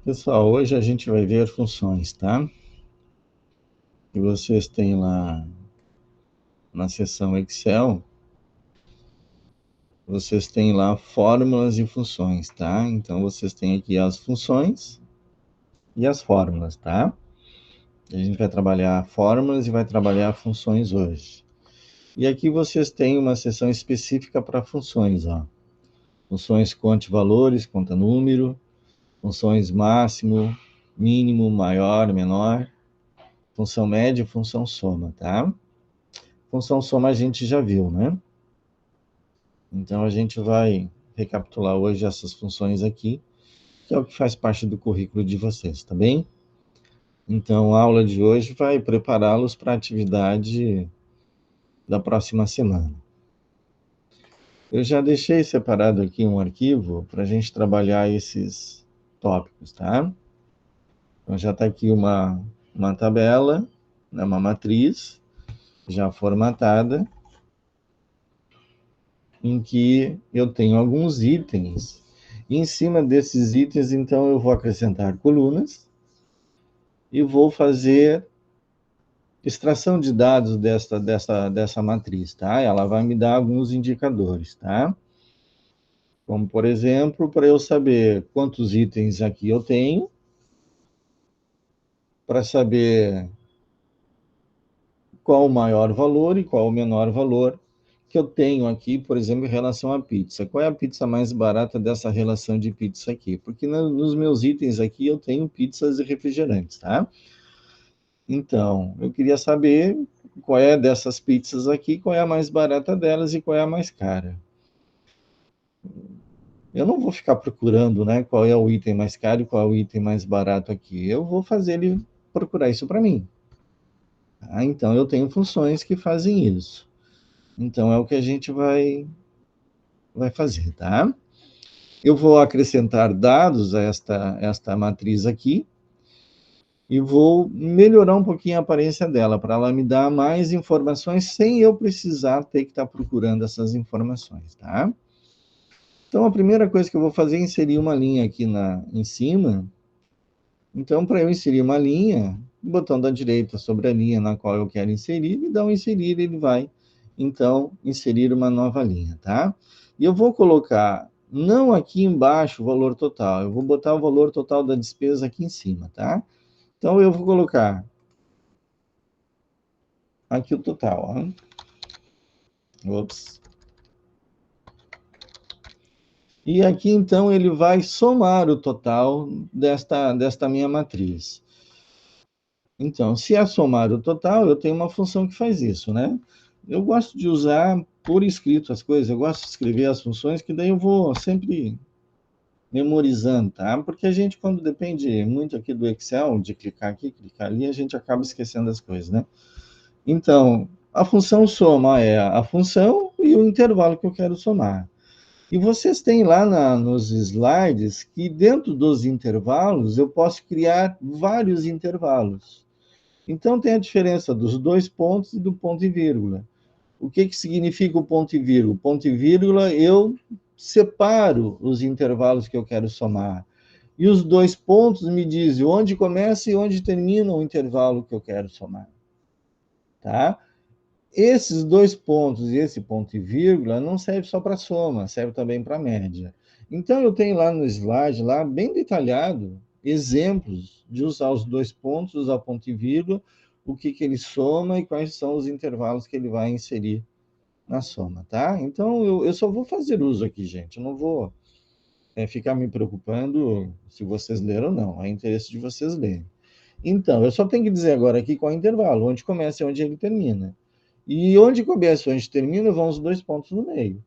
Pessoal, hoje a gente vai ver funções, tá? E vocês têm lá na seção Excel, vocês têm lá fórmulas e funções, tá? Então vocês têm aqui as funções e as fórmulas, tá? A gente vai trabalhar fórmulas e vai trabalhar funções hoje. E aqui vocês têm uma seção específica para funções, ó. Funções conte valores, conta número, funções máximo, mínimo, maior, menor, função média e função soma, tá? Função soma a gente já viu, né? Então a gente vai recapitular hoje essas funções aqui, que é o que faz parte do currículo de vocês, tá bem? Então a aula de hoje vai prepará-los para a atividade da próxima semana. Eu já deixei separado aqui um arquivo para a gente trabalhar esses tópicos, tá? Então já está aqui uma tabela, né, uma matriz já formatada, em que eu tenho alguns itens. E em cima desses itens, então, eu vou acrescentar colunas e vou fazer extração de dados dessa matriz, tá? Ela vai me dar alguns indicadores, tá? Como, por exemplo, para eu saber quantos itens aqui eu tenho, para saber qual o maior valor e qual o menor valor que eu tenho aqui, por exemplo, em relação à pizza. Qual é a pizza mais barata dessa relação de pizza aqui? Porque nos meus itens aqui eu tenho pizzas e refrigerantes, tá? Então, eu queria saber qual é dessas pizzas aqui, qual é a mais barata delas e qual é a mais cara. Eu não vou ficar procurando, né, qual é o item mais caro e qual é o item mais barato aqui. Eu vou fazer ele procurar isso para mim. Tá? Então, eu tenho funções que fazem isso. Então, é o que a gente vai fazer, tá? Eu vou acrescentar dados a esta matriz aqui e vou melhorar um pouquinho a aparência dela, para ela me dar mais informações sem eu precisar ter que estar procurando essas informações, tá? Então, a primeira coisa que eu vou fazer é inserir uma linha aqui em cima. Então, para eu inserir uma linha, o botão da direita sobre a linha na qual eu quero inserir, me dá um inserir, ele vai, então, inserir uma nova linha, tá? E eu vou colocar, não aqui embaixo, o valor total, eu vou botar o valor total da despesa aqui em cima, tá? Então, eu vou colocar aqui o total, ó. Ops. E aqui, então, ele vai somar o total desta minha matriz. Então, se é somar o total, eu tenho uma função que faz isso, né? Eu gosto de usar por escrito as coisas, eu gosto de escrever as funções, que daí eu vou sempre memorizando, tá? Porque a gente, quando depende muito aqui do Excel, de clicar aqui, clicar ali, a gente acaba esquecendo as coisas, né? Então, a função soma é a função e o intervalo que eu quero somar. E vocês têm lá nos slides que dentro dos intervalos eu posso criar vários intervalos. Então tem a diferença dos dois pontos e do ponto e vírgula. O que, que significa o ponto e vírgula? Ponto e vírgula, eu separo os intervalos que eu quero somar. E os dois pontos me dizem onde começa e onde termina o intervalo que eu quero somar. Tá? Esses dois pontos e esse ponto e vírgula não serve só para soma, serve também para média. Então eu tenho lá no slide, lá bem detalhado, exemplos de usar os dois pontos, usar ponto e vírgula, o que, que ele soma e quais são os intervalos que ele vai inserir na soma, tá? Então eu só vou fazer uso aqui, gente. Eu não vou ficar me preocupando se vocês leram ou não. É interesse de vocês lerem. Então, eu só tenho que dizer agora aqui qual é o intervalo, onde começa e onde ele termina. E onde começa e onde termina vão os dois pontos no meio.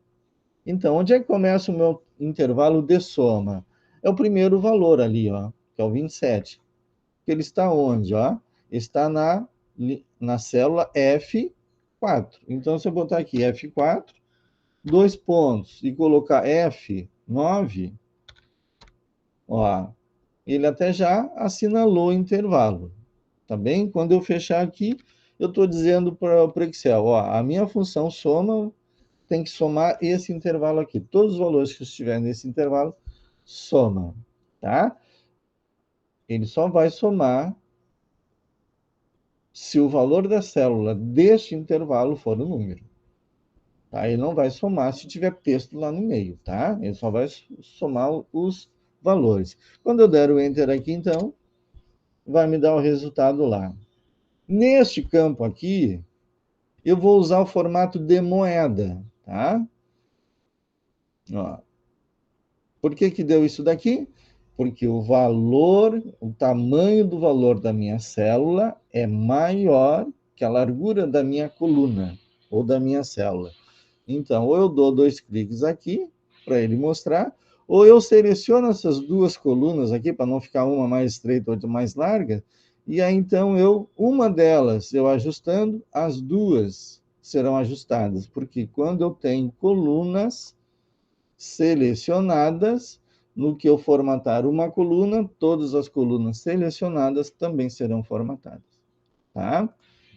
Então, onde é que começa o meu intervalo de soma? É o primeiro valor ali, ó, que é o 27. Ele está onde? Ó? Está na célula F4. Então, se eu botar aqui F4, dois pontos, e colocar F9, ó, ele até já assinalou o intervalo. Tá bem? Quando eu fechar aqui, eu estou dizendo para o Excel, ó, a minha função soma tem que somar esse intervalo aqui. Todos os valores que estiverem nesse intervalo, somam, tá? Ele só vai somar se o valor da célula deste intervalo for o número. Tá? Ele não vai somar se tiver texto lá no meio, tá? Ele só vai somar os valores. Quando eu der o Enter aqui, então, vai me dar o resultado lá. Neste campo aqui, eu vou usar o formato de moeda, tá? Ó. Por que que deu isso daqui? Porque o valor, o tamanho do valor da minha célula é maior que a largura da minha coluna ou da minha célula. Então, ou eu dou 2 cliques aqui para ele mostrar, ou eu seleciono essas duas colunas aqui para não ficar uma mais estreita, outra mais larga, e aí então uma delas eu ajustando, as duas serão ajustadas, porque quando eu tenho colunas selecionadas, no que eu formatar uma coluna, todas as colunas selecionadas também serão formatadas, tá?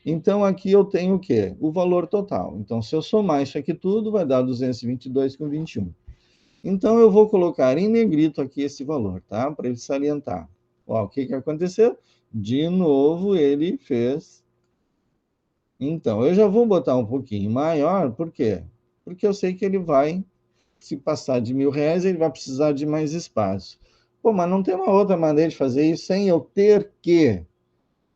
Então, aqui eu tenho o quê? O valor total. Então, se eu somar isso aqui tudo, vai dar 222 com 21. Então, eu vou colocar em negrito aqui esse valor, tá? Para ele salientar. Ó, o que que aconteceu? De novo, ele fez. Então, eu já vou botar um pouquinho maior, por quê? Porque eu sei que ele vai, se passar de R$ 1.000, ele vai precisar de mais espaço. Pô, mas não tem uma outra maneira de fazer isso sem eu ter que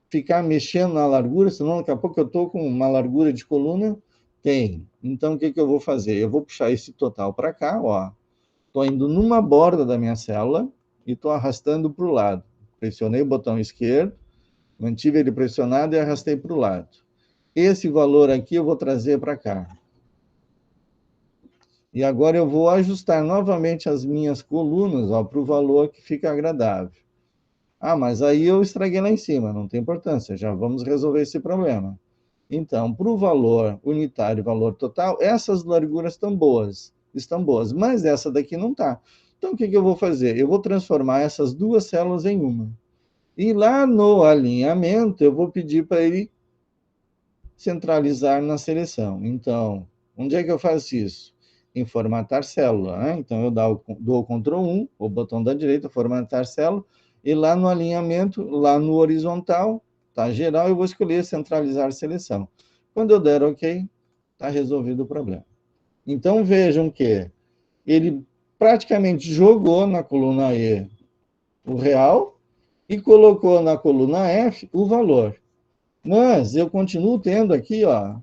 ficar mexendo na largura, senão daqui a pouco eu estou com uma largura de coluna? Tem. Então, o que que eu vou fazer? Eu vou puxar esse total para cá, ó. Estou indo numa borda da minha célula e estou arrastando para o lado. Pressionei o botão esquerdo, mantive ele pressionado e arrastei para o lado. Esse valor aqui eu vou trazer para cá. E agora eu vou ajustar novamente as minhas colunas para o valor que fica agradável. Ah, mas aí eu estraguei lá em cima, não tem importância, já vamos resolver esse problema. Então, para o valor unitário e valor total, essas larguras estão boas, mas essa daqui não está. Então, o que que eu vou fazer? Eu vou transformar essas duas células em uma. E lá no alinhamento, eu vou pedir para ele centralizar na seleção. Então, onde é que eu faço isso? Em formatar célula, né? Então, eu dou o Ctrl 1, o botão da direita, formatar célula, e lá no alinhamento, lá no horizontal, tá geral, eu vou escolher centralizar seleção. Quando eu der OK, está resolvido o problema. Então, vejam que ele praticamente jogou na coluna E o real e colocou na coluna F o valor. Mas eu continuo tendo aqui, ó,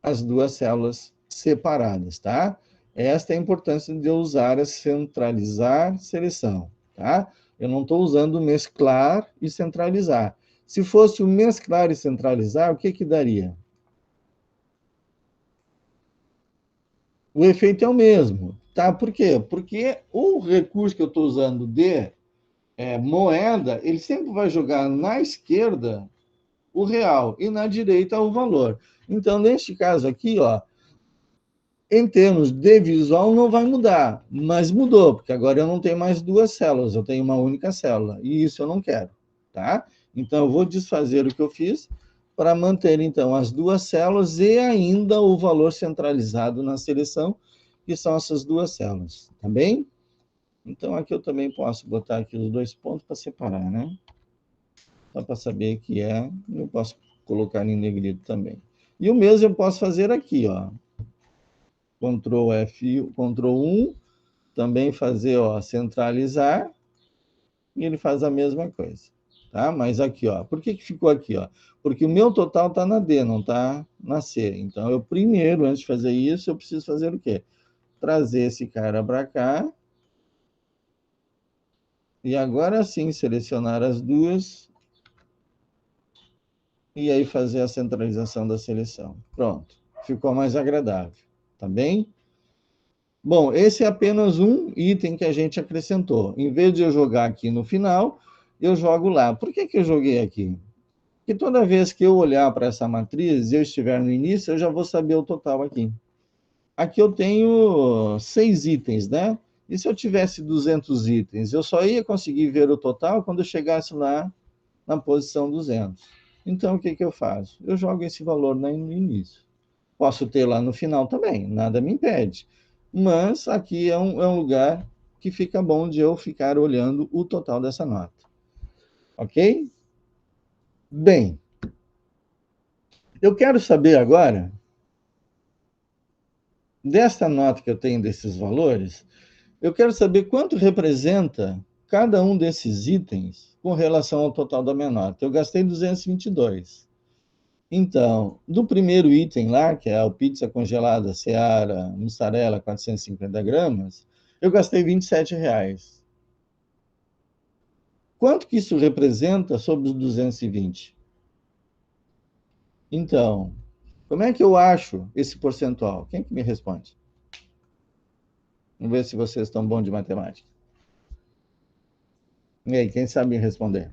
as duas células separadas, tá? Esta é a importância de eu usar a centralizar seleção, tá? Eu não estou usando mesclar e centralizar. Se fosse o mesclar e centralizar, o que que daria? O efeito é o mesmo, tá? Por quê? Porque o recurso que eu estou usando de moeda, ele sempre vai jogar na esquerda o real e na direita o valor. Então, neste caso aqui, ó, em termos de visual, não vai mudar, mas mudou, porque agora eu não tenho mais duas células, eu tenho uma única célula, e isso eu não quero, tá? Então, eu vou desfazer o que eu fiz para manter, então, as duas células e ainda o valor centralizado na seleção, que são essas duas células, tá bem? Então, aqui eu também posso botar aqui os dois pontos para separar, né? Só para saber que eu posso colocar em negrito também. E o mesmo eu posso fazer aqui, ó. Ctrl F, Ctrl 1, também fazer, ó, centralizar, e ele faz a mesma coisa, tá? Mas aqui, ó, por que que ficou aqui, ó? Porque o meu total está na D, não está na C. Então, eu primeiro, antes de fazer isso, eu preciso fazer o quê? Trazer esse cara para cá, e agora sim, selecionar as duas, e aí fazer a centralização da seleção. Pronto, ficou mais agradável, tá bem? Bom, esse é apenas um item que a gente acrescentou. Em vez de eu jogar aqui no final, eu jogo lá. Por que que eu joguei aqui? Porque toda vez que eu olhar para essa matriz e eu estiver no início, eu já vou saber o total aqui. Aqui eu tenho 6 itens, né? E se eu tivesse 200 itens, eu só ia conseguir ver o total quando eu chegasse lá na posição 200. Então, o que que eu faço? Eu jogo esse valor no início. Posso ter lá no final também, nada me impede. Mas aqui é um lugar que fica bom de eu ficar olhando o total dessa nota. Ok? Bem, eu quero saber agora, desta nota que eu tenho desses valores, eu quero saber quanto representa cada um desses itens com relação ao total da minha nota. Eu gastei 222. Então, do primeiro item lá, que é a pizza congelada Seara, mussarela, 450 gramas, eu gastei R$ 27. Quanto que isso representa sobre os 220? Então, como é que eu acho esse percentual? Quem que me responde? Vamos ver se vocês estão bons de matemática. E aí, quem sabe me responder?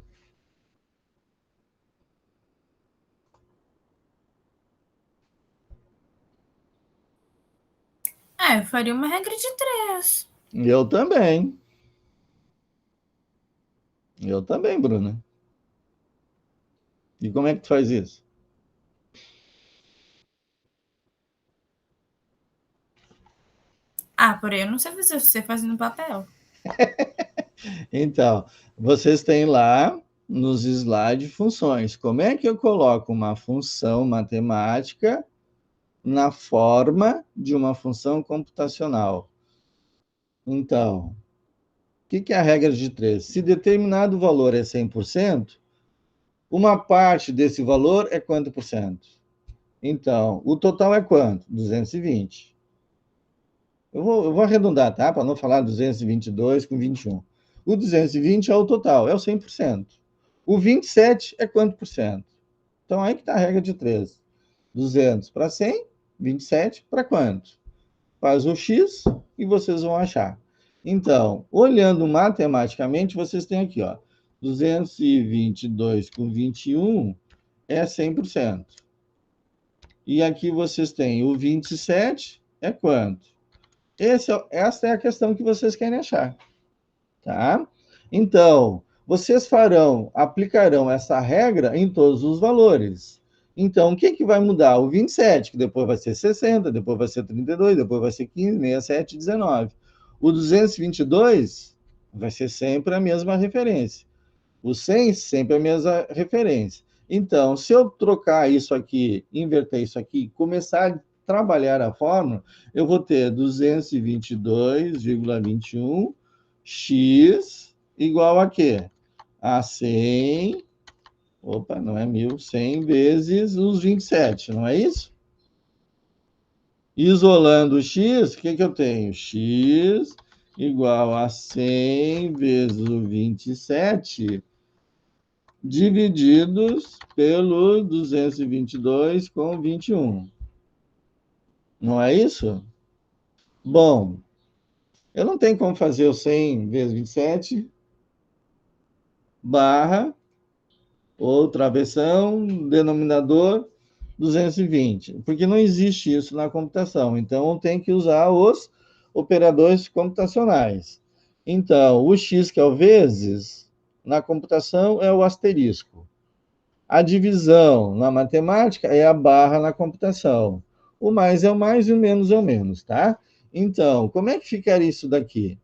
Eu faria uma regra de 3. Eu também. Eu também, Bruna. E como é que tu faz isso? Porém, eu não sei fazer, você fazendo papel. Então, vocês têm lá nos slides funções. Como é que eu coloco uma função matemática na forma de uma função computacional? Então, o que é a regra de 3? Se determinado valor é 100%, uma parte desse valor é quanto por cento? Então, o total é quanto? 220. Eu vou arredondar, tá? Para não falar 222 com 21. O 220 é o total, é o 100%. O 27 é quanto por cento? Então, aí que está a regra de 3. 200 para 100, 27 para quanto? Faz o x e vocês vão achar. Então, olhando matematicamente, vocês têm aqui, ó, 222 com 21 é 100%. E aqui vocês têm o 27 é quanto? Essa é a questão que vocês querem achar, tá? Então, vocês aplicarão essa regra em todos os valores. Então, o que, que vai mudar? O 27, que depois vai ser 60, depois vai ser 32, depois vai ser 15, 67, 19. O 222 vai ser sempre a mesma referência. O 100 sempre a mesma referência. Então, se eu trocar isso aqui, inverter isso aqui, começar a trabalhar a fórmula, eu vou ter 222,21 x igual a quê? A 100, opa, não é 1.000, 100 vezes os 27, não é isso? Isolando o x, o que, que eu tenho? X igual a 100 vezes o 27 divididos pelo 222 com 21. Não é isso? Bom, eu não tenho como fazer o 100 vezes 27 barra outra versão, denominador 220, porque não existe isso na computação. Então, tem que usar os operadores computacionais. Então, o x, que é o vezes, na computação é o asterisco. A divisão na matemática é a barra na computação. O mais é o mais e o menos é o menos, tá? Então, como é que ficaria isso daqui?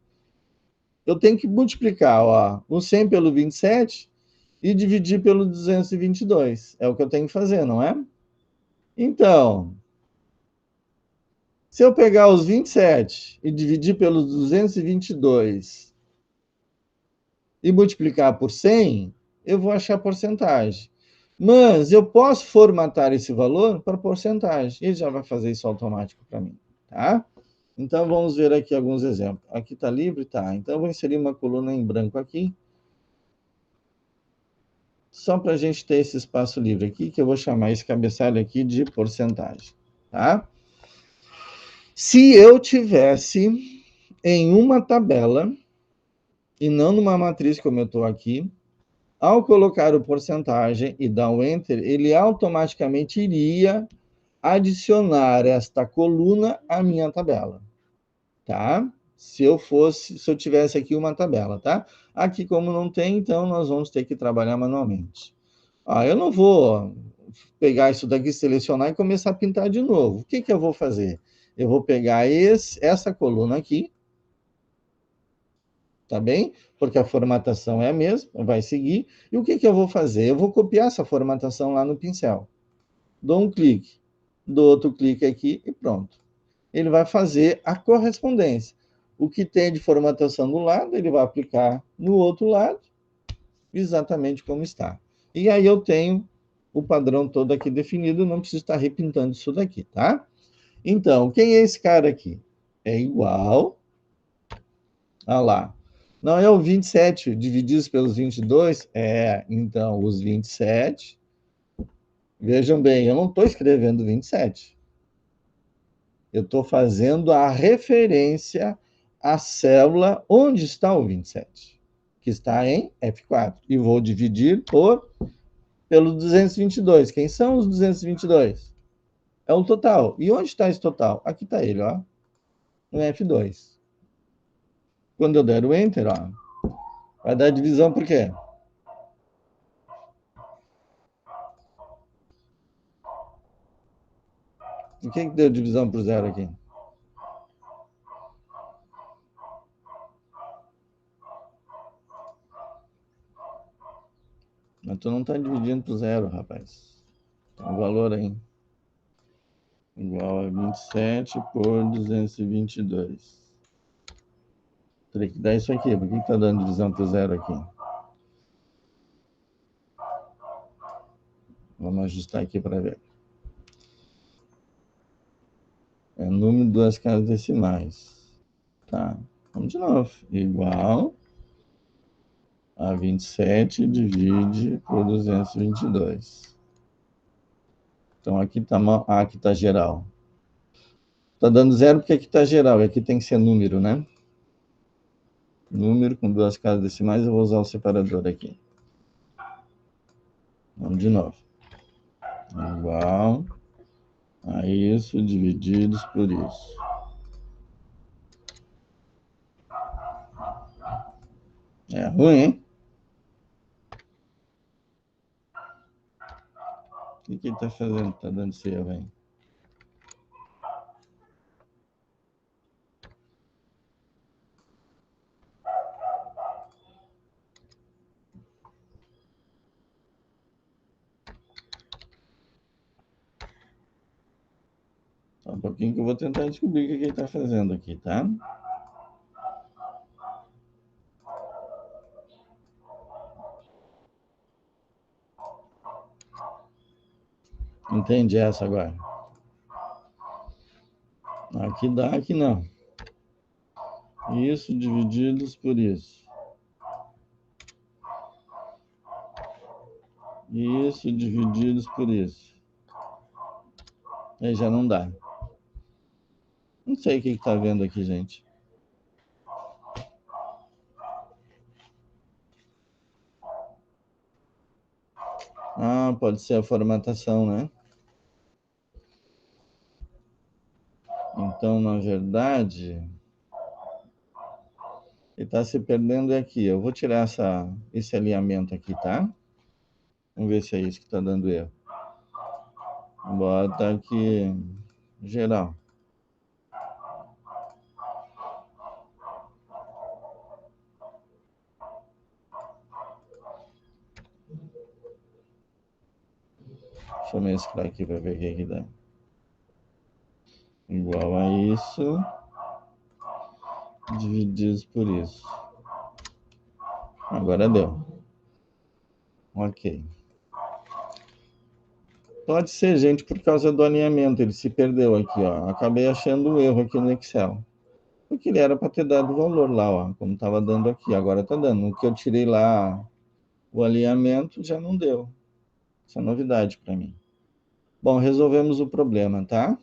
Eu tenho que multiplicar, ó, o 100 pelo 27 e dividir pelo 222. É o que eu tenho que fazer, não é? Então, se eu pegar os 27 e dividir pelos 222 e multiplicar por 100, eu vou achar a porcentagem. Mas eu posso formatar esse valor para porcentagem. Ele já vai fazer isso automático para mim, tá? Então, vamos ver aqui alguns exemplos. Aqui está livre? Tá. Então, eu vou inserir uma coluna em branco aqui, só para a gente ter esse espaço livre aqui, que eu vou chamar esse cabeçalho aqui de porcentagem, tá? Se eu tivesse em uma tabela, e não numa matriz como eu estou aqui, ao colocar o porcentagem e dar um Enter, ele automaticamente iria adicionar esta coluna à minha tabela, tá? Se eu tivesse aqui uma tabela, tá? Aqui, como não tem, então nós vamos ter que trabalhar manualmente. Eu não vou pegar isso daqui, selecionar e começar a pintar de novo. O que que eu vou fazer? Eu vou pegar essa coluna aqui tá bem? Porque a formatação é a mesma, vai seguir. E o que eu vou fazer? Eu vou copiar essa formatação lá no pincel. Dou um clique, dou outro clique aqui e pronto. Ele vai fazer a correspondência. O que tem de formatação do lado, ele vai aplicar no outro lado, exatamente como está. E aí eu tenho o padrão todo aqui definido, não preciso estar repintando isso daqui, tá? Então, quem é esse cara aqui? É igual, olha lá, não é o 27 divididos pelos 22? Então, os 27, vejam bem, eu não estou escrevendo 27. Eu estou fazendo a referência à célula onde está o 27, que está em F4. E vou dividir pelo 222. Quem são os 222? É o total. E onde está esse total? Aqui está ele, ó, no F2. Quando eu der o Enter, ó, vai dar divisão por quê? Por que deu divisão por zero aqui? Mas tu não está dividindo por zero, rapaz. Tem um valor aí. Igual a 27 por 222. Teria que dar isso aqui. Por que está dando divisão por zero aqui? Vamos ajustar aqui para ver. É número de duas casas decimais. Tá. Vamos de novo. Igual a 27 divide por 222. Então aqui está geral. Está dando zero porque aqui está geral. E aqui tem que ser número, né? Número com duas casas decimais, eu vou usar o separador aqui. Vamos de novo. Igual a isso divididos por isso. É ruim, hein? O que ele está fazendo? Está dando esse erro aí. Só um pouquinho que eu vou tentar descobrir o que ele está fazendo aqui, tá? Entende essa agora? Aqui dá, aqui não. Isso divididos por isso. Isso divididos por isso. Aí já não dá. Não sei o que está vendo aqui, gente. Ah, pode ser a formatação, né? Então, na verdade, ele está se perdendo aqui. Eu vou tirar esse alinhamento aqui, tá? Vamos ver se é isso que está dando erro. Bota aqui, geral. Deixa eu mesclar aqui para ver o que dá. Igual a isso, divididos por isso. Agora deu. Ok. Pode ser, gente, por causa do alinhamento. Ele se perdeu aqui, ó. Acabei achando um erro aqui no Excel. Porque ele era para ter dado o valor lá, ó. Como estava dando aqui. Agora está dando. O que eu tirei lá, o alinhamento, já não deu. Isso é novidade para mim. Bom, resolvemos o problema, tá?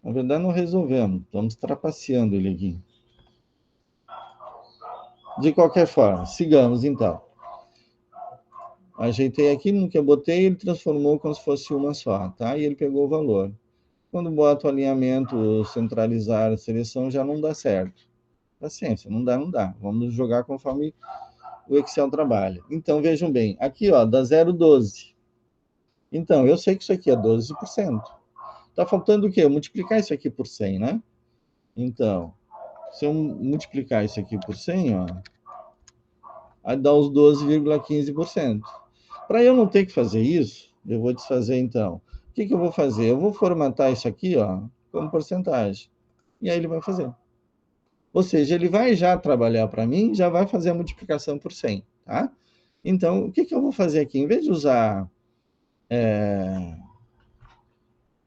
Na verdade, não resolvemos. Estamos trapaceando ele aqui. De qualquer forma, sigamos então. Ajeitei aqui, no que eu botei, ele transformou como se fosse uma só, tá? E ele pegou o valor. Quando boto o alinhamento, centralizar a seleção, já não dá certo. Paciência, não dá, não dá. Vamos jogar conforme o Excel trabalha. Então, vejam bem, aqui, ó, dá 0,12. Então, eu sei que isso aqui é 12%. Tá faltando o quê? Multiplicar isso aqui por 100, né? Então, Se eu multiplicar isso aqui por 100, ó, aí dá os 12,15%. Para eu não ter que fazer isso, eu vou desfazer então. O que eu vou fazer? Eu vou formatar isso aqui, ó, como porcentagem. E aí ele vai fazer. Ou seja, ele vai já trabalhar para mim, já vai fazer a multiplicação por 100, tá? Então, o que eu vou fazer aqui? Em vez de usar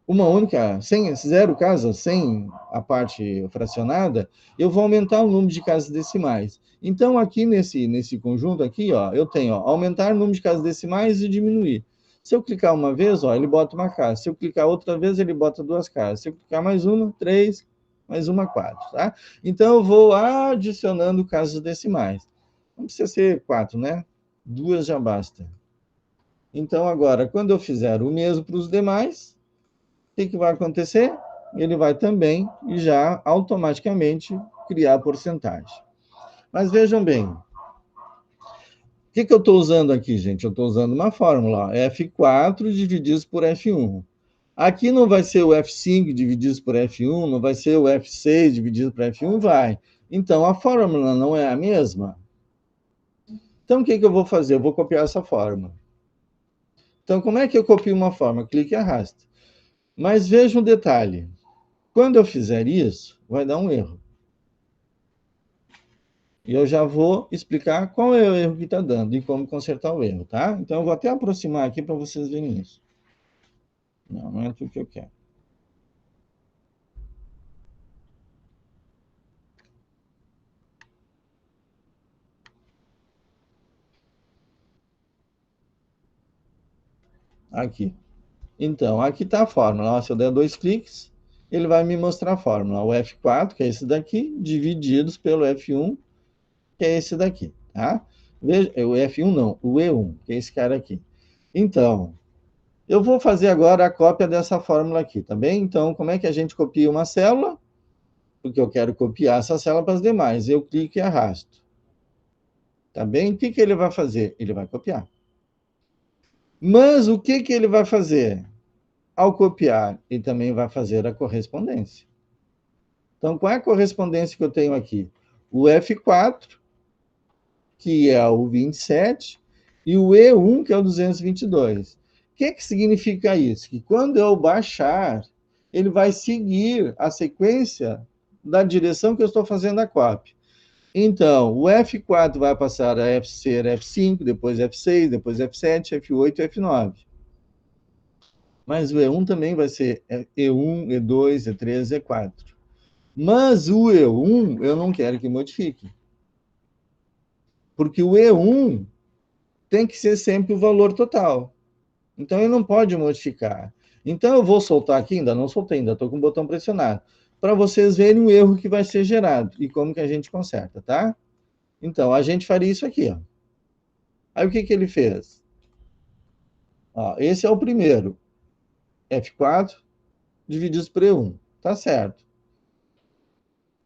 uma única, sem zero casas, sem a parte fracionada, eu vou aumentar o número de casas decimais. Então, aqui nesse conjunto aqui, ó, eu tenho ó, aumentar o número de casas decimais e diminuir. Se eu clicar uma vez, ó, ele bota uma casa. Se eu clicar outra vez, ele bota duas casas. Se eu clicar mais uma, três, mais uma, quatro, tá? Então, eu vou adicionando casas decimais. Não precisa ser quatro, né? Duas já basta. Então, agora, quando eu fizer o mesmo para os demais, o que vai acontecer? Ele vai também já automaticamente criar porcentagem. Mas vejam bem, o que eu estou usando aqui, gente? Eu estou usando uma fórmula, F4 divididos por F1. Aqui não vai ser o F5 divididos por F1, não vai ser o F6 dividido por F1, vai. Então, a fórmula não é a mesma. Então, o que eu vou fazer? Eu vou copiar essa fórmula. Então, como é que eu copio uma fórmula? Clique e arrasta. Mas veja um detalhe. Quando eu fizer isso, vai dar um erro. E eu já vou explicar qual é o erro que está dando e como consertar o erro, tá? Então, eu vou até aproximar aqui para vocês verem isso. Não, não é tudo que eu quero. Aqui. Então, aqui está a fórmula. Se eu der 2 cliques, ele vai me mostrar a fórmula. O F4, que é esse daqui, divididos pelo F1, que é esse daqui, tá? Veja, o F1 não, o E1, que é esse cara aqui. Então, eu vou fazer agora a cópia dessa fórmula aqui, tá bem? Então, como é que a gente copia uma célula? Porque eu quero copiar essa célula para as demais. Eu clico e arrasto. Tá bem? O que ele vai fazer? Ele vai copiar. Mas o que ele vai fazer? Ao copiar, ele também vai fazer a correspondência. Então, qual é a correspondência que eu tenho aqui? O F4, que é o 27, e o E1, que é o 222. O que significa isso? Que quando eu baixar, ele vai seguir a sequência da direção que eu estou fazendo a cópia. Então, o F4 vai passar a ser F5, depois F6, depois F7, F8 e F9. Mas o E1 também vai ser E1, E2, E3, E4. Mas o E1 eu não quero que modifique. Porque o E1 tem que ser sempre o valor total. Então, ele não pode modificar. Então, eu vou soltar aqui, ainda não soltei, ainda estou com o botão pressionado, para vocês verem o erro que vai ser gerado e como que a gente conserta, tá? Então, a gente faria isso aqui, ó. Aí, o que ele fez? Ó, esse é o primeiro. F4 divididos por E1. Tá certo.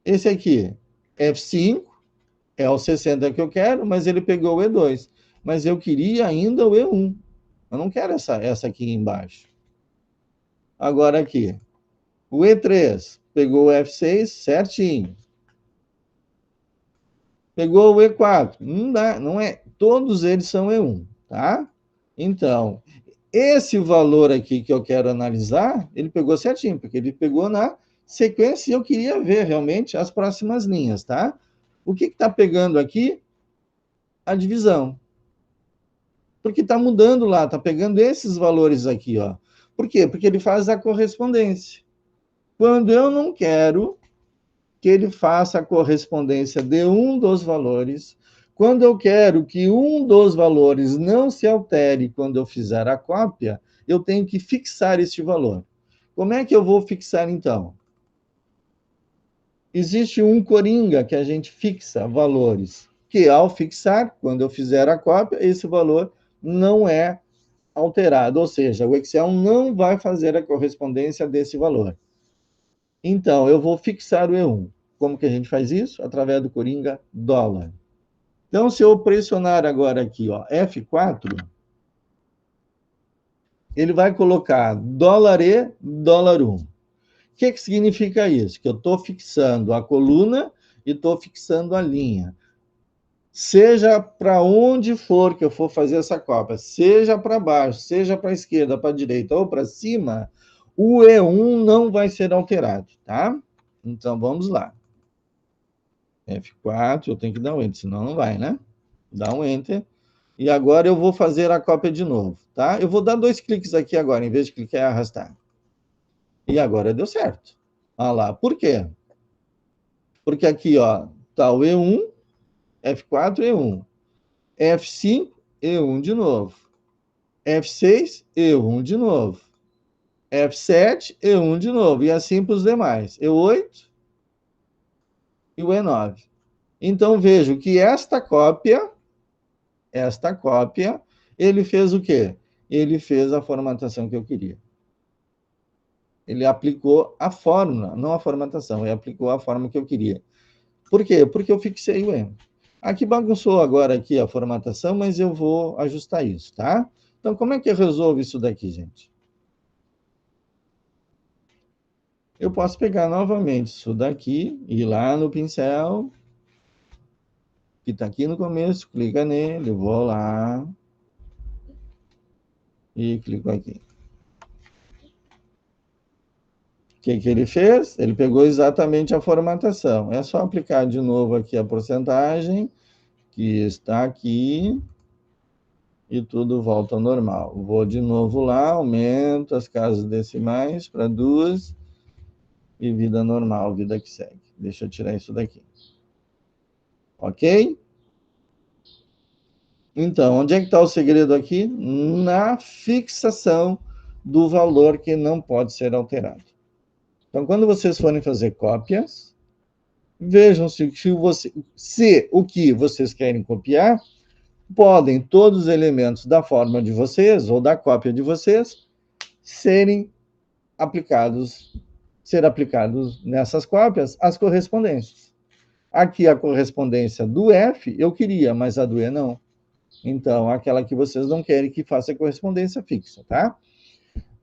Esse aqui, F5, é o 60 que eu quero, mas ele pegou o E2. Mas eu queria ainda o E1. Eu não quero essa aqui embaixo. Agora aqui, o E3 pegou o F6 certinho. Pegou o E4. Não dá, não é. Todos eles são E1, tá? Então, esse valor aqui que eu quero analisar, ele pegou certinho, porque ele pegou na sequência e eu queria ver realmente as próximas linhas, tá? O que está pegando aqui? A divisão. Porque está mudando lá, está pegando esses valores aqui, ó. Por quê? Porque ele faz a correspondência. Quando eu não quero que ele faça a correspondência de um dos valores, quando eu quero que um dos valores não se altere quando eu fizer a cópia, eu tenho que fixar este valor. Como é que eu vou fixar, então? Existe um coringa que a gente fixa valores, que ao fixar, quando eu fizer a cópia, esse valor não é alterado, ou seja, o Excel não vai fazer a correspondência desse valor. Então, eu vou fixar o E1. Como que a gente faz isso? Através do coringa dólar. Então, se eu pressionar agora aqui, ó, F4, ele vai colocar dólar E, dólar 1. O que significa isso? Que eu estou fixando a coluna e estou fixando a linha. Seja para onde for que eu for fazer essa cópia, seja para baixo, seja para a esquerda, para a direita ou para cima, o E1 não vai ser alterado, tá? Então, vamos lá. F4, eu tenho que dar um Enter, senão não vai, né? Dá um Enter. E agora eu vou fazer a cópia de novo, tá? Eu vou dar 2 cliques aqui agora, em vez de clicar e arrastar. E agora deu certo. Olha lá. Por quê? Porque aqui, ó, tá o E1, F4, E1. F5, E1 de novo. F6, E1 de novo. F7, E1 de novo. E assim para os demais. E8 e o E9. Então, vejo que esta cópia, ele fez o quê? Ele fez a formatação que eu queria. Ele aplicou a fórmula, não a formatação, ele aplicou a forma que eu queria. Por quê? Porque eu fixei o E. Aqui bagunçou agora aqui a formatação, mas eu vou ajustar isso, tá? Então, como é que eu resolvo isso daqui, gente? Eu posso pegar novamente isso daqui, ir lá no pincel, que está aqui no começo, clica nele, vou lá e clico aqui. O que ele fez? Ele pegou exatamente a formatação. É só aplicar de novo aqui a porcentagem, que está aqui, e tudo volta ao normal. Vou de novo lá, aumento as casas decimais para 2, e vida normal, vida que segue. Deixa eu tirar isso daqui. Ok? Então, onde é que está o segredo aqui? Na fixação do valor que não pode ser alterado. Então, quando vocês forem fazer cópias, vejam se o que vocês querem copiar, podem todos os elementos da forma de vocês, ou da cópia de vocês, ser aplicados nessas cópias as correspondências. Aqui a correspondência do F eu queria, mas a do E não. Então, aquela que vocês não querem que faça correspondência fixa, tá?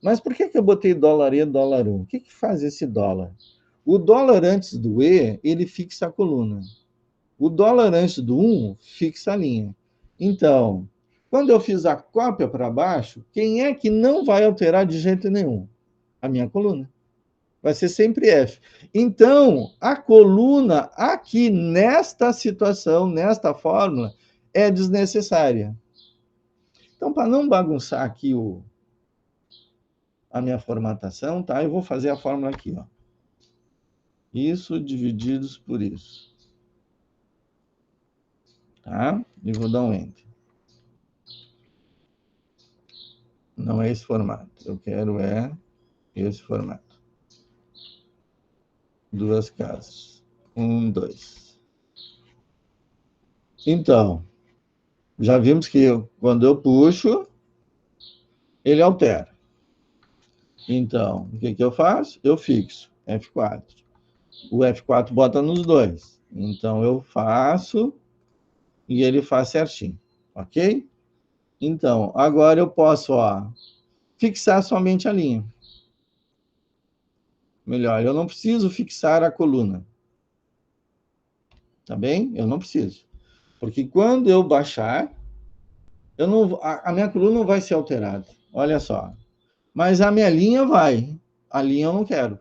Mas por que eu botei dólar E, dólar 1? O que faz esse dólar? O dólar antes do E, ele fixa a coluna. O dólar antes do 1 fixa a linha. Então, quando eu fiz a cópia para baixo, quem é que não vai alterar de jeito nenhum? A minha coluna. Vai ser sempre F. Então, a coluna aqui nesta situação, nesta fórmula, é desnecessária. Então, para não bagunçar aqui a minha formatação, tá? Eu vou fazer a fórmula aqui, ó. Isso divididos por isso. Tá? E vou dar um Enter. Não é esse formato. Eu quero esse formato. 2 casas. 1, 2. Então, já vimos que quando eu puxo, ele altera. Então, o que eu faço? Eu fixo F4. O F4 bota nos dois. Então, eu faço e ele faz certinho. Ok? Então, agora eu posso, ó, fixar somente a linha. Melhor, eu não preciso fixar a coluna. Tá bem? Eu não preciso. Porque quando eu baixar, a minha coluna não vai ser alterada. Olha só. Mas a minha linha vai. A linha eu não quero.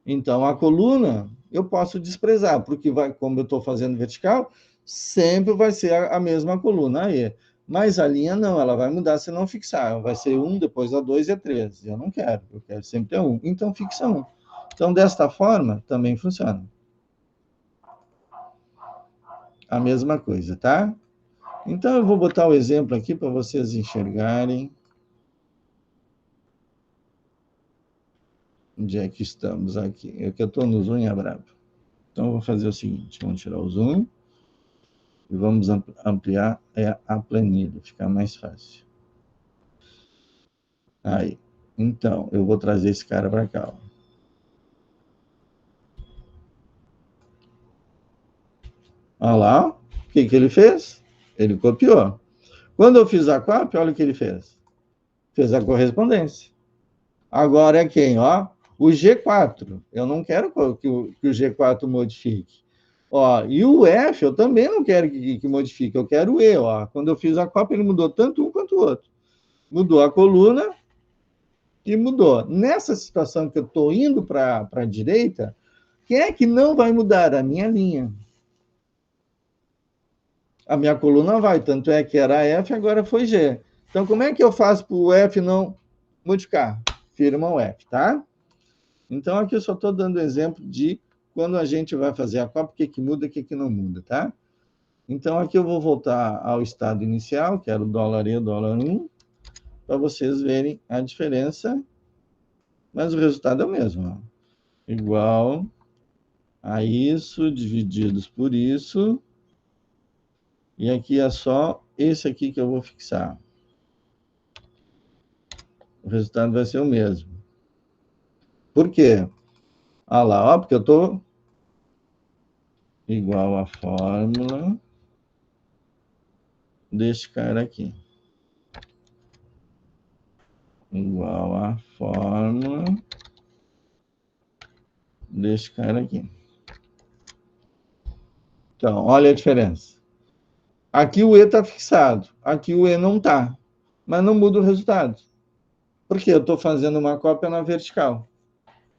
Então, a coluna eu posso desprezar, porque como eu estou fazendo vertical, sempre vai ser a mesma coluna aí. Mas a linha não, ela vai mudar se não fixar. Vai ser 1, depois a 2 e a 3. Eu não quero, eu quero sempre ter 1. Então, fixa 1. Então, desta forma, também funciona. A mesma coisa, tá? Então, eu vou botar o exemplo aqui para vocês enxergarem. Onde é que estamos aqui? Eu estou no zoom e a brava. Então, eu vou fazer o seguinte. Vamos tirar o zoom. E vamos ampliar a planilha. Ficar mais fácil. Aí. Então, eu vou trazer esse cara para cá. Ó. Olha lá. O que ele fez? Ele copiou. Quando eu fiz a cópia, olha o que ele fez. Fez a correspondência. Agora é quem? Ó, O G4, eu não quero que o G4 modifique. Ó, e o F, eu também não quero que modifique, eu quero o E. Ó. Quando eu fiz a cópia, ele mudou tanto um quanto o outro. Mudou a coluna e mudou. Nessa situação que eu estou indo para a direita, quem é que não vai mudar? A minha linha. A minha coluna vai, tanto é que era F, agora foi G. Então, como é que eu faço para o F não modificar? Firma o F, tá? Então, aqui eu só estou dando exemplo de quando a gente vai fazer a cópia, o que muda e o que não muda, tá? Então, aqui eu vou voltar ao estado inicial, que era o dólar E, dólar 1, para vocês verem a diferença, mas o resultado é o mesmo. Ó. Igual a isso, divididos por isso, e aqui é só esse aqui que eu vou fixar. O resultado vai ser o mesmo. Por quê? Ah lá, ó, porque eu estou igual a fórmula deste cara aqui. Igual a fórmula deste cara aqui. Então, olha a diferença. Aqui o E está fixado, aqui o E não está, mas não muda o resultado. Porque eu estou fazendo uma cópia na vertical.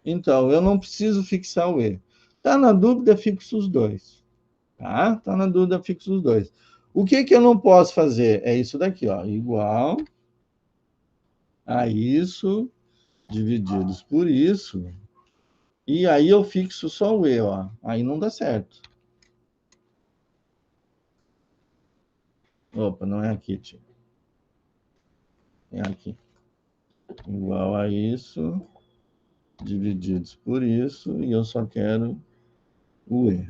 Então, eu não preciso fixar o E. Está na dúvida, fixo os dois. Tá? Está na dúvida, fixo os dois. O que eu não posso fazer? É isso daqui, ó, igual a isso, divididos por isso, e aí eu fixo só o E, ó. Aí não dá certo. Opa, não é aqui, tio. É aqui. Igual a isso, divididos por isso, e eu só quero o E.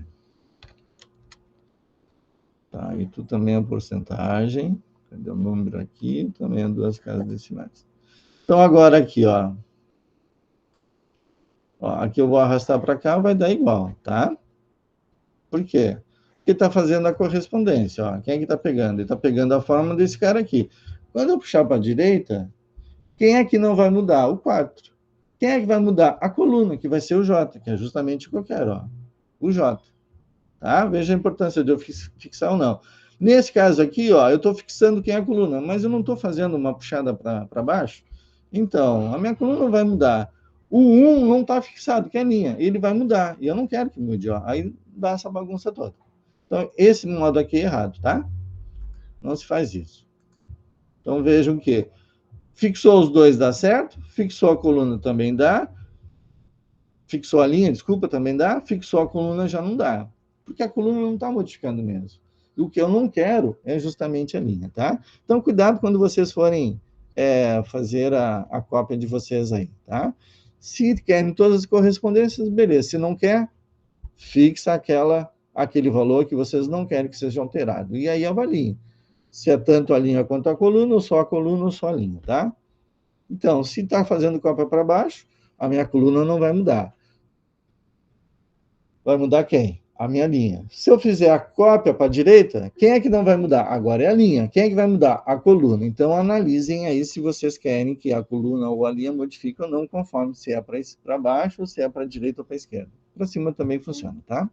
Tá, e tu também é porcentagem. Cadê o número aqui? Também é 2 casas decimais. Então, agora aqui, ó. Aqui eu vou arrastar para cá, vai dar igual, tá? Por quê? Porque está fazendo a correspondência. Ó. Quem é que está pegando? Ele está pegando a fórmula desse cara aqui. Quando eu puxar para a direita, quem é que não vai mudar? O 4. Quem é que vai mudar? A coluna, que vai ser o J, que é justamente o que eu quero. Ó. O J. Tá? Veja a importância de eu fixar ou não. Nesse caso aqui, ó, eu estou fixando quem é a coluna, mas eu não estou fazendo uma puxada para baixo. Então, a minha coluna não vai mudar. O 1 não está fixado, que é a linha. Ele vai mudar. E eu não quero que mude. Ó. Aí dá essa bagunça toda. Então, esse modo aqui é errado, tá? Não se faz isso. Então, vejam que fixou os dois dá certo, fixou a coluna também dá, fixou a linha, desculpa, também dá, fixou a coluna já não dá. Porque a coluna não está modificando mesmo. E o que eu não quero é justamente a linha, tá? Então, cuidado quando vocês forem fazer a cópia de vocês aí, tá? Se querem todas as correspondências, beleza. Se não quer, fixa aquele valor que vocês não querem que seja alterado. E aí avaliem. Se é tanto a linha quanto a coluna, ou só a coluna ou só a linha, tá? Então, se está fazendo cópia para baixo, a minha coluna não vai mudar. Vai mudar quem? A minha linha. Se eu fizer a cópia para a direita, quem é que não vai mudar? Agora é a linha. Quem é que vai mudar? A coluna. Então, analisem aí se vocês querem que a coluna ou a linha modifique ou não, conforme se é para baixo, ou se é para a direita ou para a esquerda. Para cima também funciona, tá?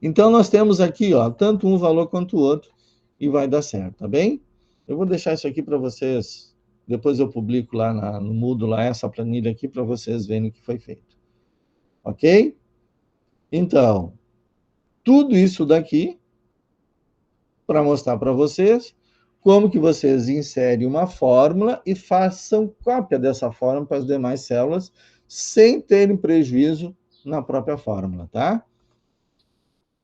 Então, nós temos aqui, ó, tanto um valor quanto o outro, e vai dar certo, tá bem? Eu vou deixar isso aqui para vocês, depois eu publico lá no Moodle, lá, essa planilha aqui, para vocês verem o que foi feito. Ok? Então, tudo isso daqui, para mostrar para vocês como que vocês inserem uma fórmula e façam cópia dessa fórmula para as demais células, sem terem prejuízo na própria fórmula, tá?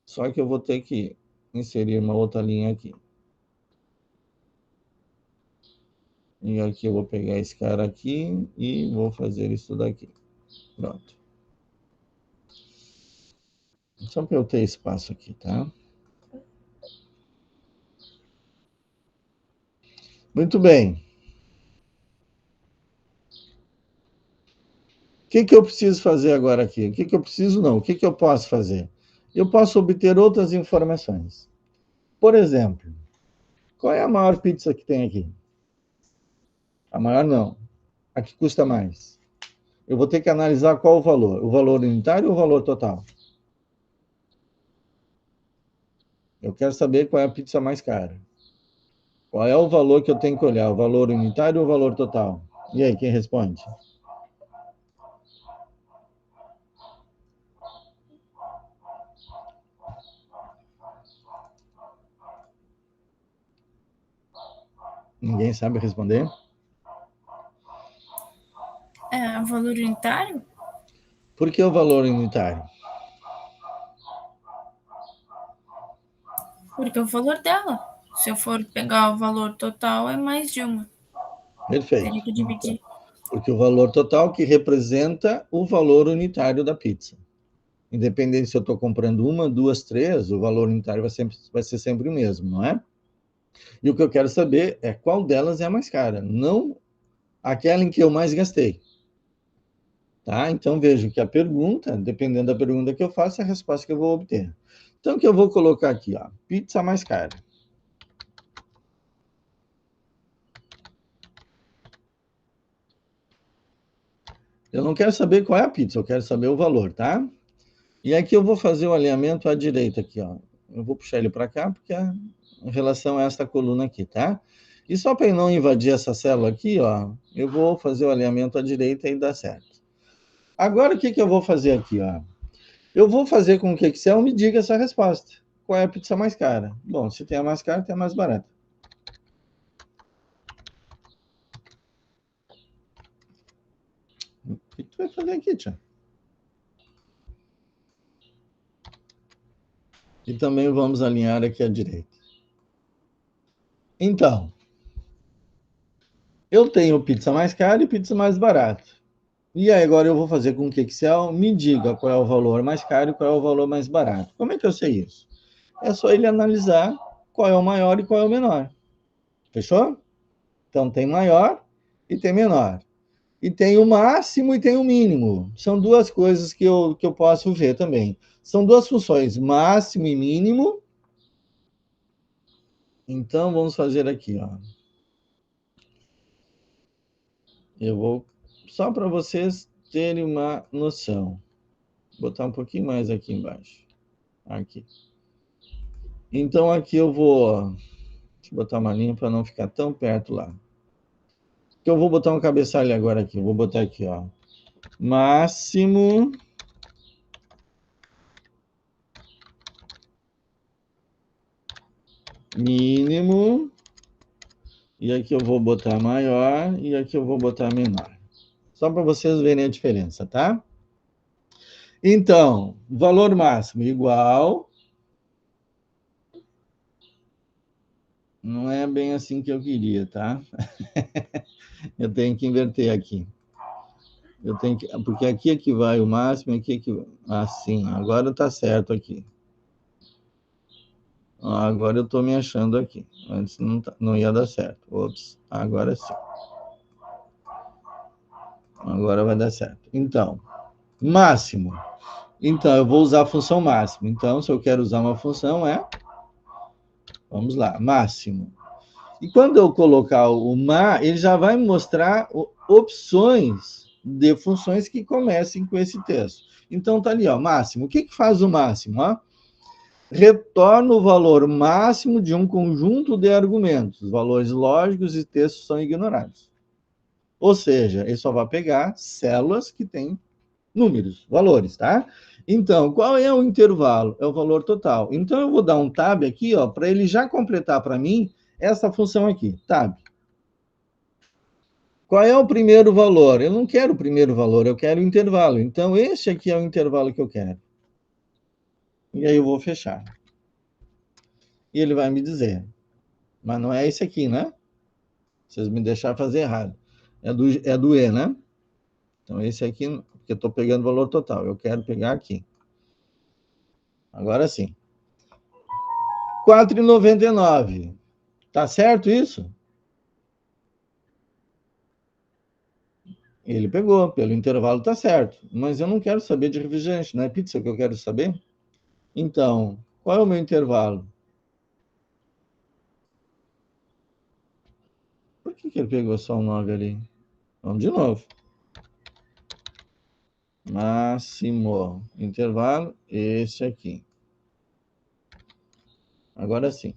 Só que eu vou ter que inserir uma outra linha aqui. E aqui eu vou pegar esse cara aqui e vou fazer isso daqui. Pronto. Só para eu ter espaço aqui, tá? Muito bem. O que eu preciso fazer agora aqui? O que eu preciso não? O que eu posso fazer? Eu posso obter outras informações. Por exemplo, qual é a maior pizza que tem aqui? A maior não. A que custa mais? Eu vou ter que analisar qual o valor. O valor unitário ou o valor total? Eu quero saber qual é a pizza mais cara. Qual é o valor que eu tenho que olhar? O valor unitário ou o valor total? E aí, quem responde? Ninguém sabe responder? É, o valor unitário? Por que o valor unitário? Porque é o valor dela. Se eu for pegar o valor total, é mais de uma. Perfeito. Teria que Então, dividir. porque o valor total que representa o valor unitário da pizza. Independente se eu estou comprando uma, duas, três, o valor unitário vai ser sempre o mesmo, não é? E o que eu quero saber é qual delas é a mais cara, não aquela em que eu mais gastei. Tá? Então vejo que a pergunta, dependendo da pergunta que eu faço, é a resposta que eu vou obter. Então o que eu vou colocar aqui, ó, pizza mais cara. Eu não quero saber qual é a pizza, eu quero saber o valor, tá? E aqui eu vou fazer o alinhamento à direita aqui, ó. Eu vou puxar ele para cá porque é em relação a esta coluna aqui, tá? E só para não invadir essa célula aqui, ó, eu vou fazer o alinhamento à direita e dá certo. Agora o que que eu vou fazer aqui, ó? Eu vou fazer com que o Excel me diga essa resposta. Qual é a pizza mais cara? Bom, se tem a mais cara, tem a mais barata. O que tu vai fazer aqui, tia? E também vamos alinhar aqui à direita. Então, eu tenho pizza mais cara e pizza mais barata. E aí agora eu vou fazer com que o Excel me diga qual é o valor mais caro e qual é o valor mais barato. Como é que eu sei isso? É só ele analisar qual é o maior e qual é o menor. Fechou? Então tem maior e tem menor. E tem o máximo e tem o mínimo. São duas coisas que eu posso ver também. São duas funções, máximo e mínimo. Então vamos fazer aqui, ó. Eu vou só para vocês terem uma noção. Vou botar um pouquinho mais aqui embaixo. Aqui. Então aqui eu vou, deixa eu botar uma linha para não ficar tão perto lá. Eu vou botar um cabeçalho agora aqui. Eu vou botar aqui, ó. Máximo mínimo, e aqui eu vou botar maior, e aqui eu vou botar menor. Só para vocês verem a diferença, tá? Então, valor máximo igual. Não é bem assim que eu queria, tá? Eu tenho que inverter aqui. Eu tenho que, porque aqui é que vai o máximo, aqui é que assim. Agora tá certo aqui. Agora eu estou me achando aqui. Antes não ia dar certo. Ops, agora sim. Agora vai dar certo. Então, máximo. Então, eu vou usar a função máximo. Então, se eu quero usar uma função, vamos lá, máximo. E quando eu colocar o ele já vai me mostrar opções de funções que comecem com esse texto. Então, tá ali, ó, máximo. O que que faz o máximo? Ó? Retorna o valor máximo de um conjunto de argumentos. Valores lógicos e textos são ignorados. Ou seja, ele só vai pegar células que têm números, valores, tá? Então, qual é o intervalo? É o valor total. Então, eu vou dar um tab aqui, ó, para ele já completar para mim essa função aqui, tab. Qual é o primeiro valor? Eu não quero o primeiro valor, eu quero o intervalo. Então, esse aqui é o intervalo que eu quero. E aí eu vou fechar. E ele vai me dizer. Mas não é esse aqui, né? Vocês me deixaram fazer errado. É do E, né? Então, esse aqui, porque eu estou pegando o valor total. Eu quero pegar aqui. Agora sim. 4,99. Tá certo isso? Ele pegou, pelo intervalo tá certo. Mas eu não quero saber de refrigerante, não é pizza que eu quero saber? Então, qual é o meu intervalo? Por que ele pegou só um 9 ali? Vamos de novo. Máximo. Intervalo, esse aqui. Agora sim.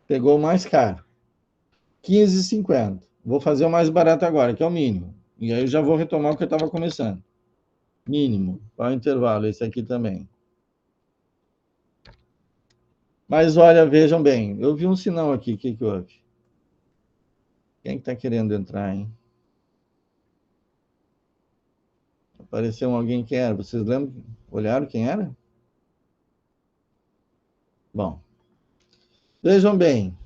Pegou o mais caro. 15,50. Vou fazer o mais barato agora, que é o mínimo. E aí eu já vou retomar o que eu estava começando. Mínimo. Qual é o intervalo? Esse aqui também. Mas olha, vejam bem. Eu vi um sinal aqui. O que houve? Quem está querendo entrar, hein? Apareceu alguém que era. Vocês lembram? Olharam quem era? Bom. Vejam bem.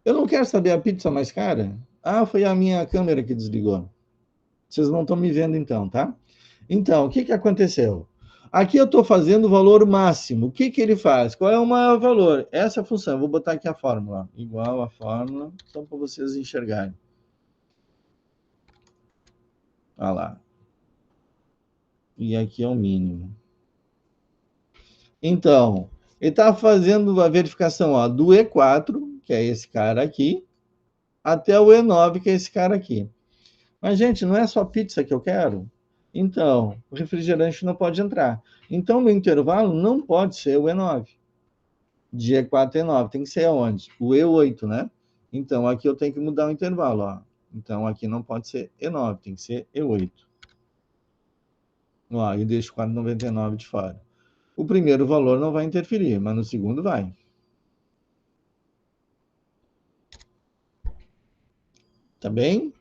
Eu não quero saber a pizza mais cara. Ah, foi a minha câmera que desligou. Vocês não estão me vendo então, tá? Então, o que aconteceu? Aqui eu estou fazendo o valor máximo. O que ele faz? Qual é o maior valor? Essa função. Vou botar aqui a fórmula. Igual a fórmula, só para vocês enxergarem. Olha lá. E aqui é o mínimo. Então, ele está fazendo a verificação do E4, que é esse cara aqui, até o E9, que é esse cara aqui. Mas, gente, não é só pizza que eu quero? Então, o refrigerante não pode entrar. Então, no intervalo não pode ser o E9. De E4 e E9. Tem que ser onde? O E8, né? Então, aqui eu tenho que mudar o intervalo, ó. Então, aqui não pode ser E9, tem que ser E8. Ó, e deixo 4,99 de fora. O primeiro valor não vai interferir, mas no segundo vai. Tá bem?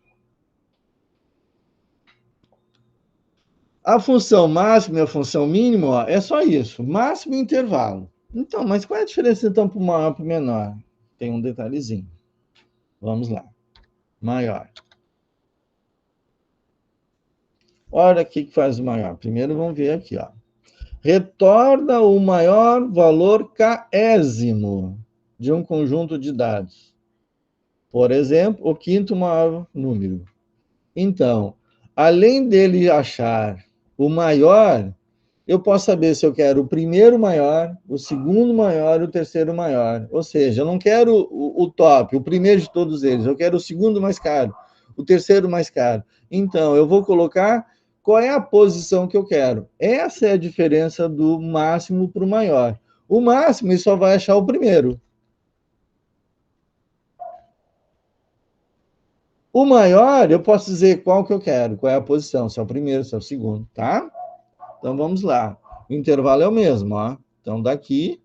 A função máxima e a função mínima, ó, é só isso. Máximo e intervalo. Então, mas qual é a diferença então para o maior e para o menor? Tem um detalhezinho. Vamos lá. Maior. Olha o que faz o maior. Primeiro vamos ver aqui, ó. Retorna o maior valor késimo de um conjunto de dados. Por exemplo, o quinto maior número. Então, além dele achar o maior, eu posso saber se eu quero o primeiro maior, o segundo maior e o terceiro maior. Ou seja, eu não quero o top, o primeiro de todos eles, eu quero o segundo mais caro, o terceiro mais caro. Então, eu vou colocar qual é a posição que eu quero. Essa é a diferença do máximo para o maior. O máximo ele só vai achar o primeiro. O maior, eu posso dizer qual que eu quero, qual é a posição, se é o primeiro, se é o segundo, tá? Então vamos lá. O intervalo é o mesmo, ó. Então daqui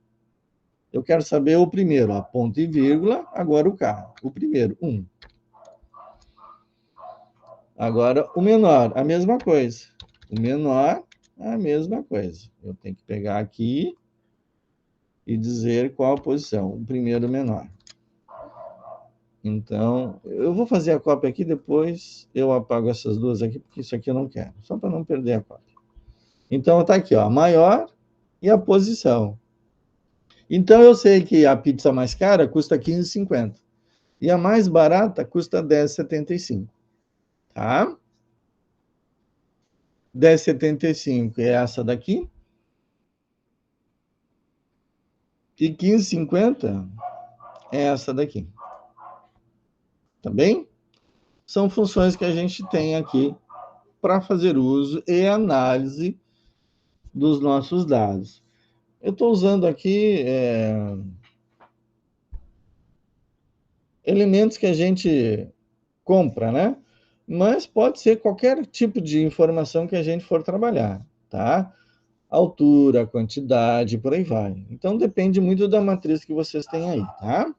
eu quero saber o primeiro, ó, ponto e vírgula, agora o K. O primeiro, 1. Agora o menor, a mesma coisa. O menor, a mesma coisa. Eu tenho que pegar aqui e dizer qual a posição. O primeiro menor. Então, eu vou fazer a cópia aqui, depois eu apago essas duas aqui, porque isso aqui eu não quero. Só para não perder a cópia. Então, está aqui, ó, maior e a posição. Então, eu sei que a pizza mais cara custa 15,50. E a mais barata custa 10,75. Tá? 10,75 é essa daqui. E 15,50 é essa daqui. Tá bem? São funções que a gente tem aqui para fazer uso e análise dos nossos dados. Eu estou usando aqui elementos que a gente compra, né? Mas pode ser qualquer tipo de informação que a gente for trabalhar, tá? Altura, quantidade, por aí vai. Então depende muito da matriz que vocês têm aí, tá?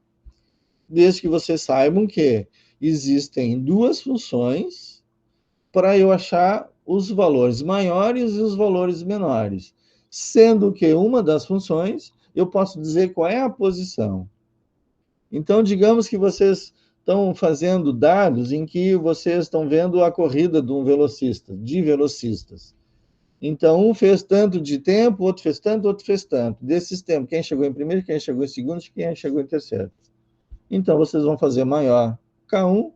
Desde que vocês saibam que existem duas funções para eu achar os valores maiores e os valores menores, sendo que uma das funções eu posso dizer qual é a posição. Então, digamos que vocês estão fazendo dados em que vocês estão vendo a corrida de um velocista, de velocistas. Então, um fez tanto de tempo, outro fez tanto, outro fez tanto. Desses tempos, quem chegou em primeiro, quem chegou em segundo, quem chegou em terceiro. Então, vocês vão fazer maior K1,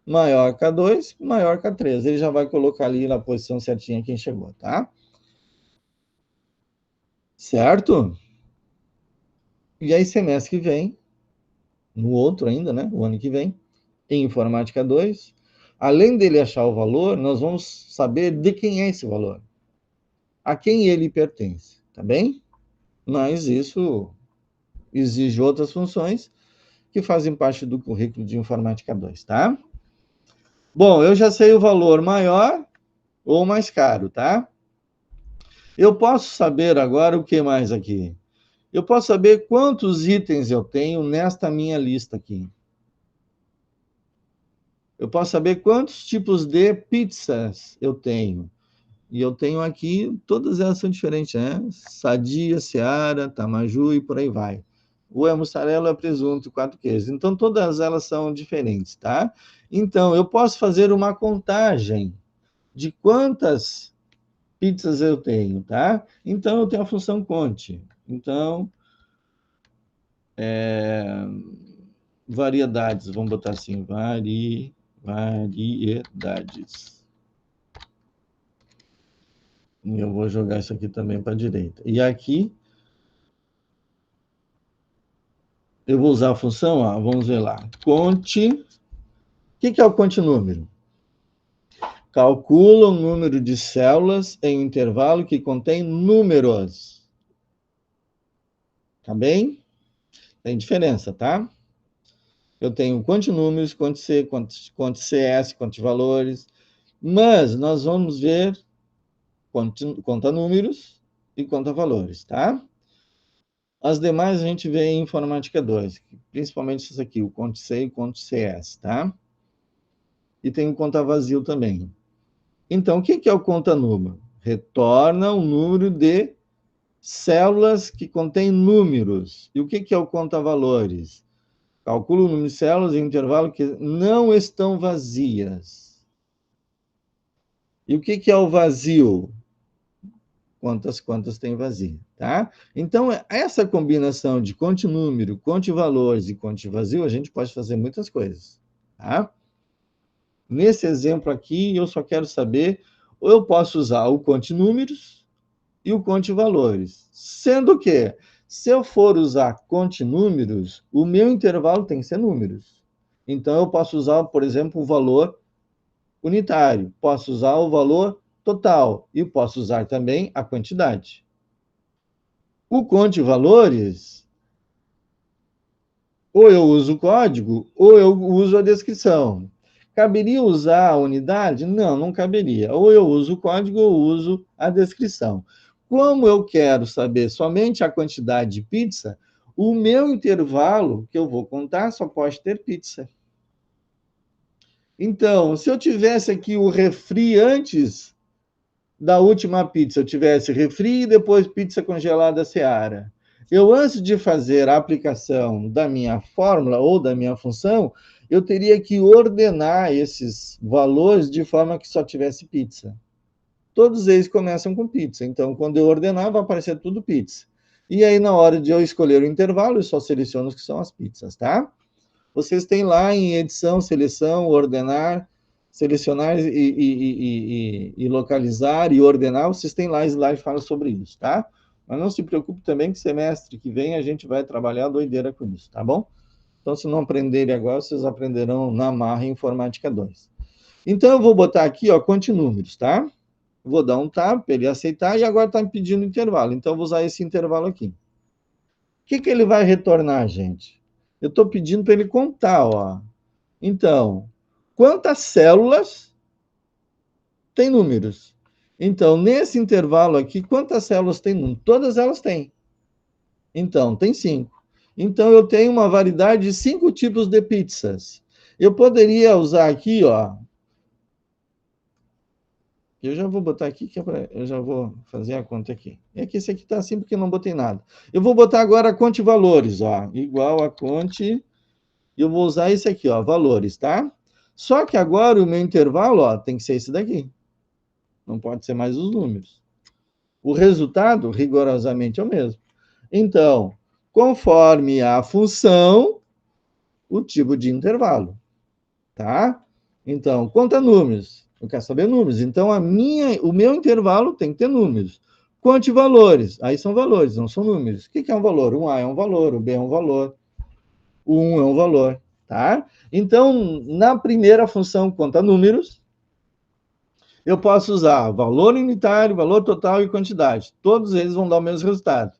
maior K2, maior K3. Ele já vai colocar ali na posição certinha quem chegou, tá? Certo? E aí, semestre que vem, no outro ainda, né? O ano que vem, em Informática 2, além dele achar o valor, nós vamos saber de quem é esse valor, a quem ele pertence, tá bem? Mas isso exige outras funções que fazem parte do currículo de Informática 2, tá? Bom, eu já sei o valor maior ou mais caro, tá? Eu posso saber agora o que mais aqui? Eu posso saber quantos itens eu tenho nesta minha lista aqui. Eu posso saber quantos tipos de pizzas eu tenho. E eu tenho aqui, todas elas são diferentes, né? Sadia, Seara, Tamaju e por aí vai. Ou é mussarela, ou é presunto, 4 queijos. Então, todas elas são diferentes, tá? Então, eu posso fazer uma contagem de quantas pizzas eu tenho, tá? Então, eu tenho a função conte. Então, variedades, vamos botar assim, variedades. E eu vou jogar isso aqui também para a direita. E aqui, eu vou usar a função, ó, vamos ver lá, conte. O que é o conte número? Calcula o número de células em um intervalo que contém números. Tá bem? Tem diferença, tá? Eu tenho conte números, conte C, conte CS, conte valores, mas nós vamos ver conta números e conta valores, tá? As demais a gente vê em Informática 2, principalmente isso aqui, o conte C e o conte CS, tá? E tem o conta vazio também. Então, o que é o conta número? Retorna o número de células que contém números. E o que é o conta valores? Calcula o número de células em intervalo que não estão vazias. E o que é o vazio? Quantas tem vazio, tá? Então, essa combinação de conte número, conte valores e conte vazio, a gente pode fazer muitas coisas, tá? Nesse exemplo aqui, eu só quero saber, ou eu posso usar o conte números e o conte valores, sendo que, se eu for usar conte números, o meu intervalo tem que ser números. Então, eu posso usar, por exemplo, o valor unitário, posso usar o valor total e posso usar também a quantidade. O conte valores, ou eu uso o código, ou eu uso a descrição. Caberia usar a unidade? Não, não caberia. Ou eu uso o código ou uso a descrição. Como eu quero saber somente a quantidade de pizza, o meu intervalo que eu vou contar só pode ter pizza. Então, se eu tivesse aqui o refri antes da última pizza, eu tivesse refri e depois pizza congelada Seara. Eu, antes de fazer a aplicação da minha fórmula ou da minha função, eu teria que ordenar esses valores de forma que só tivesse pizza. Todos eles começam com pizza, então quando eu ordenar vai aparecer tudo pizza. E aí, na hora de eu escolher o intervalo, eu só seleciono os que são as pizzas, tá? Vocês têm lá em edição, seleção, ordenar, selecionar e localizar e ordenar, vocês têm lá slide que fala sobre isso, tá? Mas não se preocupe também que semestre que vem a gente vai trabalhar doideira com isso, tá bom? Então, se não aprenderem agora, vocês aprenderão na marra em Informática 2. Então, eu vou botar aqui, ó, conte números, tá? Vou dar um tab para ele aceitar e agora está me pedindo intervalo. Então, eu vou usar esse intervalo aqui. O que ele vai retornar, gente? Eu estou pedindo para ele contar, ó. Então, quantas células tem números? Então, nesse intervalo aqui, quantas células tem número? Todas elas têm. Então, tem 5. Então, eu tenho uma variedade de 5 tipos de pizzas. Eu poderia usar aqui, ó. Eu já vou botar aqui, que eu já vou fazer a conta aqui. É que esse aqui está assim porque eu não botei nada. Eu vou botar agora a conte valores, ó. Igual a conte. Eu vou usar esse aqui, ó, valores, tá? Só que agora o meu intervalo, ó, tem que ser esse daqui. Não pode ser mais os números. O resultado, rigorosamente, é o mesmo. Então, conforme a função, o tipo de intervalo, tá? Então, conta números. Eu quero saber números. Então, o meu intervalo tem que ter números. Conte valores. Aí são valores, não são números. O que é um valor? Um A é um valor, o B é um valor, o 1 é um valor. tá? Então, na primeira função, conta números, eu posso usar valor unitário, valor total e quantidade. Todos eles vão dar o mesmo resultado.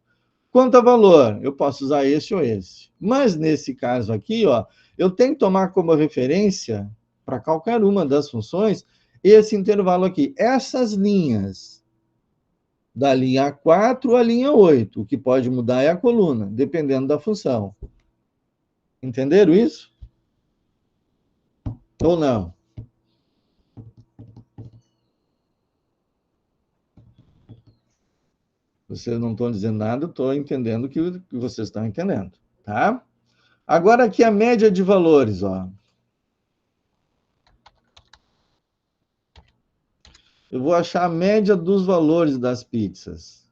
Quanto a valor, eu posso usar esse ou esse. Mas nesse caso aqui, ó, eu tenho que tomar como referência, para qualquer uma das funções, esse intervalo aqui. Essas linhas, da linha 4 à linha 8. O que pode mudar é a coluna, dependendo da função. Entenderam isso? Ou não? Vocês não estão dizendo nada, eu estou entendendo o que vocês estão entendendo, tá? Agora aqui a média de valores, ó. Eu vou achar a média dos valores das pizzas.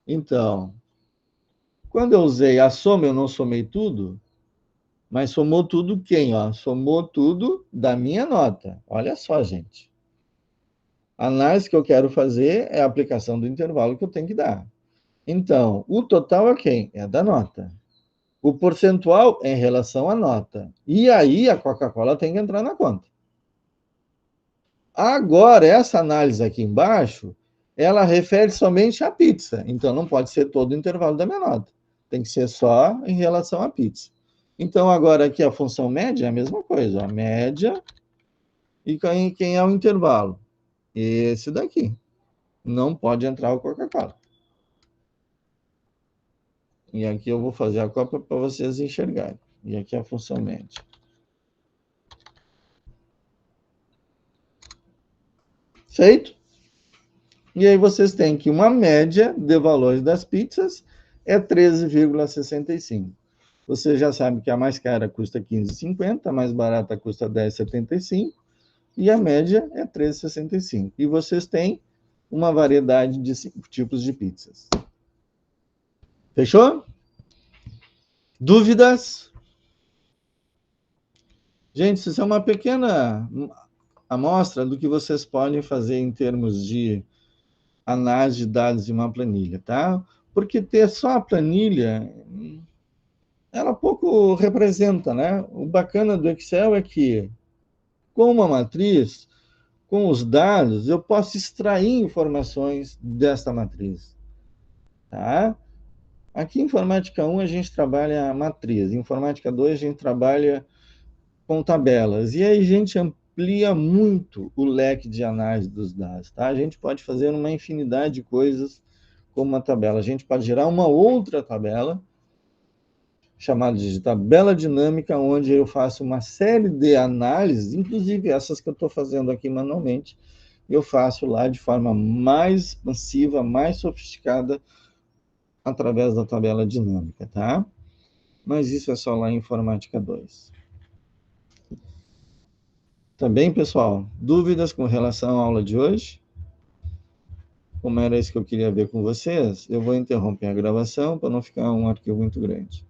Então, quando eu usei a soma, eu não somei tudo, mas somou tudo quem, ó? Somou tudo da minha nota. Olha só, gente. A análise que eu quero fazer é a aplicação do intervalo que eu tenho que dar. Então, o total é quem? É da nota. O percentual é em relação à nota. E aí a Coca-Cola tem que entrar na conta. Agora, essa análise aqui embaixo, ela refere somente à pizza. Então, não pode ser todo o intervalo da minha nota. Tem que ser só em relação à pizza. Então, agora aqui a função média é a mesma coisa. A média e quem é o intervalo? Esse daqui. Não pode entrar o Coca-Cola. E aqui eu vou fazer a cópia para vocês enxergarem. E aqui é a função média. Feito? E aí vocês têm que uma média de valores das pizzas é 13,65. Você já sabe que a mais cara custa 15,50, a mais barata custa 10,75 e a média é 13,65. E vocês têm uma variedade de 5 tipos de pizzas. Fechou? Dúvidas? Gente, isso é uma pequena amostra do que vocês podem fazer em termos de análise de dados de uma planilha, tá? Porque ter só a planilha, ela pouco representa, né? O bacana do Excel é que, com uma matriz, com os dados, eu posso extrair informações desta matriz, tá? Aqui em Informática 1 a gente trabalha a matriz, em Informática 2 a gente trabalha com tabelas, e aí a gente amplia muito o leque de análise dos dados, tá? A gente pode fazer uma infinidade de coisas com uma tabela. A gente pode gerar uma outra tabela, chamada de tabela dinâmica, onde eu faço uma série de análises, inclusive essas que eu estou fazendo aqui manualmente, eu faço lá de forma mais expansiva, mais sofisticada, através da tabela dinâmica, tá? Mas isso é só lá em Informática 2. Tá bem, pessoal? Dúvidas com relação à aula de hoje? Como era isso que eu queria ver com vocês, eu vou interromper a gravação para não ficar um arquivo muito grande.